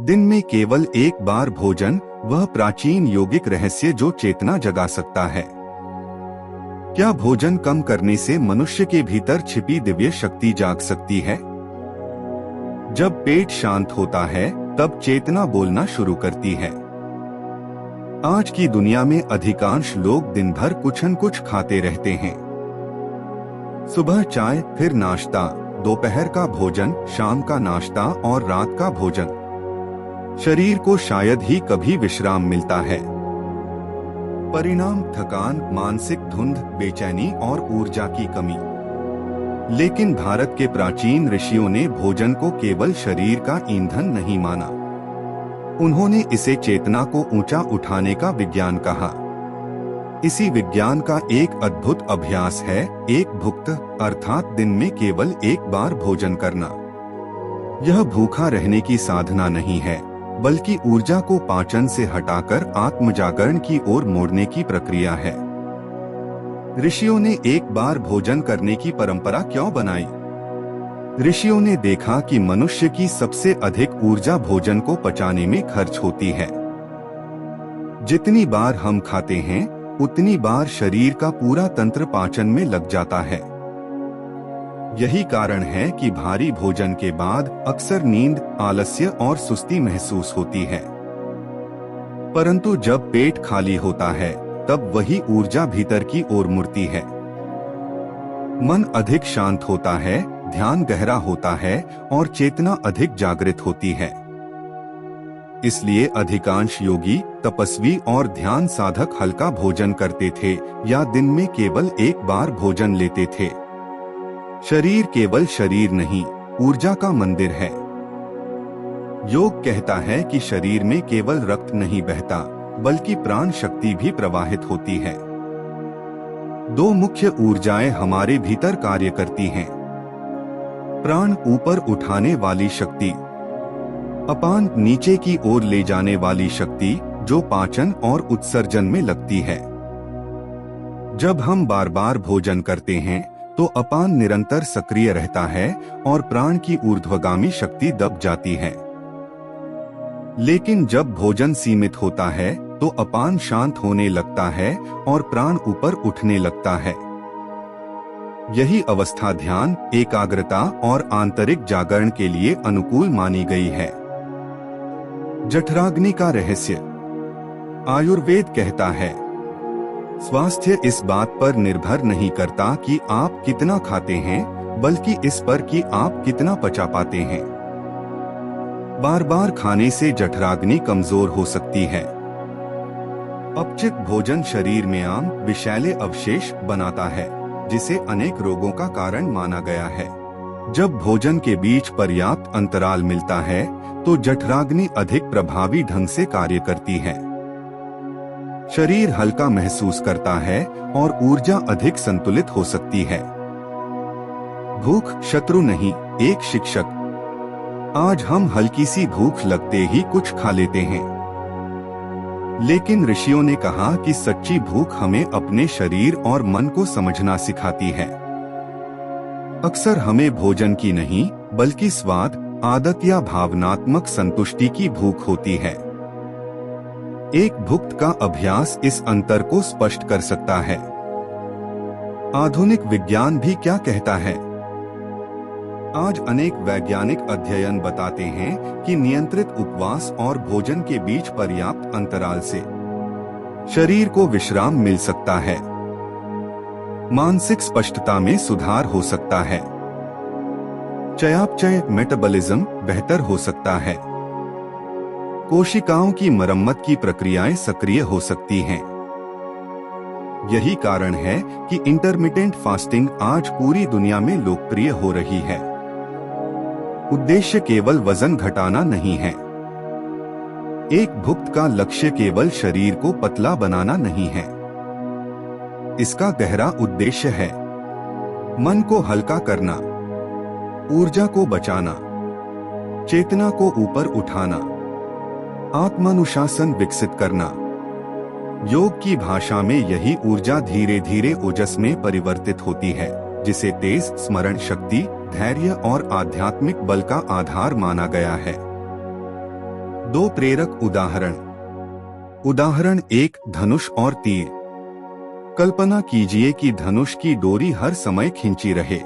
दिन में केवल एक बार भोजन, वह प्राचीन योगिक रहस्य जो चेतना जगा सकता है। क्या भोजन कम करने से मनुष्य के भीतर छिपी दिव्य शक्ति जाग सकती है? जब पेट शांत होता है, तब चेतना बोलना शुरू करती है। आज की दुनिया में अधिकांश लोग दिन भर कुछ न कुछ खाते रहते हैं। सुबह चाय, फिर नाश्ता, दोपहर का भोजन, शाम का नाश्ता और रात का भोजन। शरीर को शायद ही कभी विश्राम मिलता है। परिणाम थकान, मानसिक धुंध, बेचैनी और ऊर्जा की कमी। लेकिन भारत के प्राचीन ऋषियों ने भोजन को केवल शरीर का ईंधन नहीं माना। उन्होंने इसे चेतना को ऊंचा उठाने का विज्ञान कहा। इसी विज्ञान का एक अद्भुत अभ्यास है एक भुक्त, अर्थात दिन में केवल एक बार भोजन करना। यह भूखा रहने की साधना नहीं है, बल्कि ऊर्जा को पाचन से हटाकर आत्मजागरण की ओर मोड़ने की प्रक्रिया है। ऋषियों ने एक बार भोजन करने की परंपरा क्यों बनाई? ऋषियों ने देखा कि मनुष्य की सबसे अधिक ऊर्जा भोजन को पचाने में खर्च होती है। जितनी बार हम खाते हैं, उतनी बार शरीर का पूरा तंत्र पाचन में लग जाता है। यही कारण है कि भारी भोजन के बाद अक्सर नींद, आलस्य और सुस्ती महसूस होती है। परंतु जब पेट खाली होता है, तब वही ऊर्जा भीतर की ओर मुड़ती है। मन अधिक शांत होता है, ध्यान गहरा होता है और चेतना अधिक जागृत होती है। इसलिए अधिकांश योगी, तपस्वी और ध्यान साधक हल्का भोजन करते थे या दिन में केवल एक बार भोजन लेते थे। शरीर केवल शरीर नहीं, ऊर्जा का मंदिर है। योग कहता है कि शरीर में केवल रक्त नहीं बहता, बल्कि प्राण शक्ति भी प्रवाहित होती है। दो मुख्य ऊर्जाएं हमारे भीतर कार्य करती हैं। प्राण ऊपर उठाने वाली शक्ति, अपान नीचे की ओर ले जाने वाली शक्ति, जो पाचन और उत्सर्जन में लगती है। जब हम बार बार भोजन करते हैं, तो अपान निरंतर सक्रिय रहता है और प्राण की ऊर्ध्वगामी शक्ति दब जाती है। लेकिन जब भोजन सीमित होता है, तो अपान शांत होने लगता है और प्राण ऊपर उठने लगता है। यही अवस्था ध्यान, एकाग्रता और आंतरिक जागरण के लिए अनुकूल मानी गई है। जठराग्नि का रहस्य। आयुर्वेद कहता है, स्वास्थ्य इस बात पर निर्भर नहीं करता कि आप कितना खाते हैं, बल्कि इस पर कि आप कितना पचा पाते हैं। बार बार खाने से जठराग्नि कमजोर हो सकती है। अपचित भोजन शरीर में आम विषैले अवशेष बनाता है, जिसे अनेक रोगों का कारण माना गया है। जब भोजन के बीच पर्याप्त अंतराल मिलता है, तो जठराग्नि अधिक प्रभावी ढंग से कार्य करती है। शरीर हल्का महसूस करता है और ऊर्जा अधिक संतुलित हो सकती है। भूख शत्रु नहीं, एक शिक्षक। आज हम हल्की सी भूख लगते ही कुछ खा लेते हैं, लेकिन ऋषियों ने कहा कि सच्ची भूख हमें अपने शरीर और मन को समझना सिखाती है। अक्सर हमें भोजन की नहीं, बल्कि स्वाद, आदत या भावनात्मक संतुष्टि की भूख होती है। एक भुक्त का अभ्यास इस अंतर को स्पष्ट कर सकता है। आधुनिक विज्ञान भी क्या कहता है? आज अनेक वैज्ञानिक अध्ययन बताते हैं कि नियंत्रित उपवास और भोजन के बीच पर्याप्त अंतराल से शरीर को विश्राम मिल सकता है। मानसिक स्पष्टता में सुधार हो सकता है। चयापचय मेटाबॉलिज्म बेहतर हो सकता है। कोशिकाओं की मरम्मत की प्रक्रियाएं सक्रिय हो सकती हैं। यही कारण है कि इंटरमिटेंट फास्टिंग आज पूरी दुनिया में लोकप्रिय हो रही है। उद्देश्य केवल वजन घटाना नहीं है। एक भुक्त का लक्ष्य केवल शरीर को पतला बनाना नहीं है। इसका गहरा उद्देश्य है मन को हल्का करना, ऊर्जा को बचाना, चेतना को ऊपर उठाना, आत्मानुशासन विकसित करना। योग की भाषा में यही ऊर्जा धीरे धीरे ओजस में परिवर्तित होती है, जिसे तेज स्मरण शक्ति, धैर्य और आध्यात्मिक बल का आधार माना गया है। दो प्रेरक उदाहरण। उदाहरण 1, धनुष और तीर। कल्पना कीजिए कि धनुष की डोरी हर समय खींची रहे।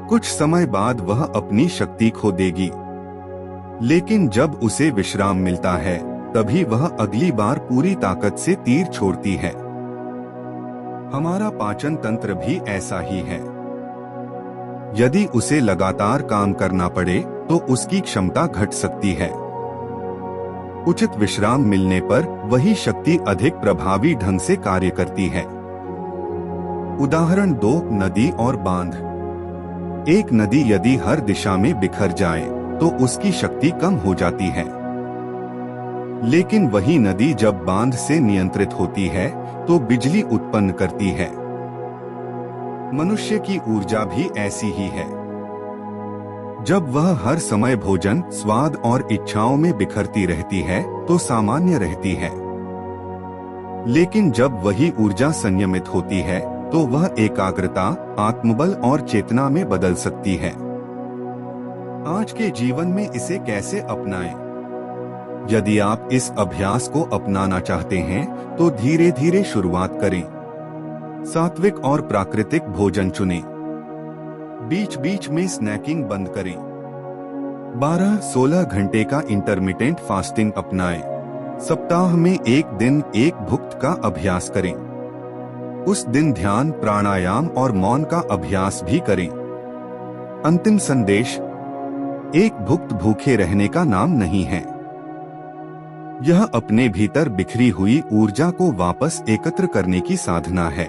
कुछ समय बाद वह अपनी शक्ति खो देगी, लेकिन जब उसे विश्राम मिलता है तभी वह अगली बार पूरी ताकत से तीर छोड़ती है। हमारा पाचन तंत्र भी ऐसा ही है। यदि उसे लगातार काम करना पड़े तो उसकी क्षमता घट सकती है। उचित विश्राम मिलने पर वही शक्ति अधिक प्रभावी ढंग से कार्य करती है। उदाहरण 2, नदी और बांध। एक नदी यदि हर दिशा में बिखर जाए तो उसकी शक्ति कम हो जाती है, लेकिन वही नदी जब बांध से नियंत्रित होती है तो बिजली उत्पन्न करती है। मनुष्य की ऊर्जा भी ऐसी ही है। जब वह हर समय भोजन, स्वाद और इच्छाओं में बिखरती रहती है तो सामान्य रहती है, लेकिन जब वही ऊर्जा संयमित होती है तो वह एकाग्रता, आत्मबल और चेतना में बदल सकती है। आज के जीवन में इसे कैसे अपनाएं? यदि आप इस अभ्यास को अपनाना चाहते हैं तो धीरे धीरे शुरुआत करें। सात्विक और प्राकृतिक भोजन चुनें। बीच बीच में स्नैकिंग बंद करें। 12-16 घंटे का इंटरमिटेंट फास्टिंग अपनाएं। सप्ताह में एक दिन एक भुक्त का अभ्यास करें। उस दिन ध्यान, प्राणायाम और मौन का अभ्यास भी करें। अंतिम संदेश, एक भुक्त भूखे रहने का नाम नहीं है। यह अपने भीतर बिखरी हुई ऊर्जा को वापस एकत्र करने की साधना है।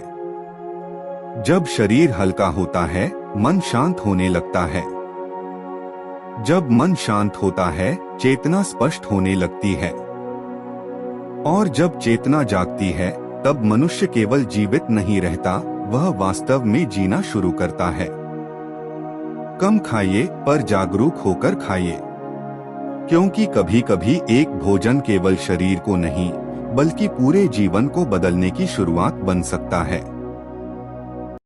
जब शरीर हल्का होता है, मन शांत होने लगता है। जब मन शांत होता है, चेतना स्पष्ट होने लगती है। और जब चेतना जागती है, तब मनुष्य केवल जीवित नहीं रहता, वह वास्तव में जीना शुरू करता है। कम खाइए पर जागरूक होकर खाइए, क्योंकि कभी कभी एक भोजन केवल शरीर को नहीं बल्कि पूरे जीवन को बदलने की शुरुआत बन सकता है।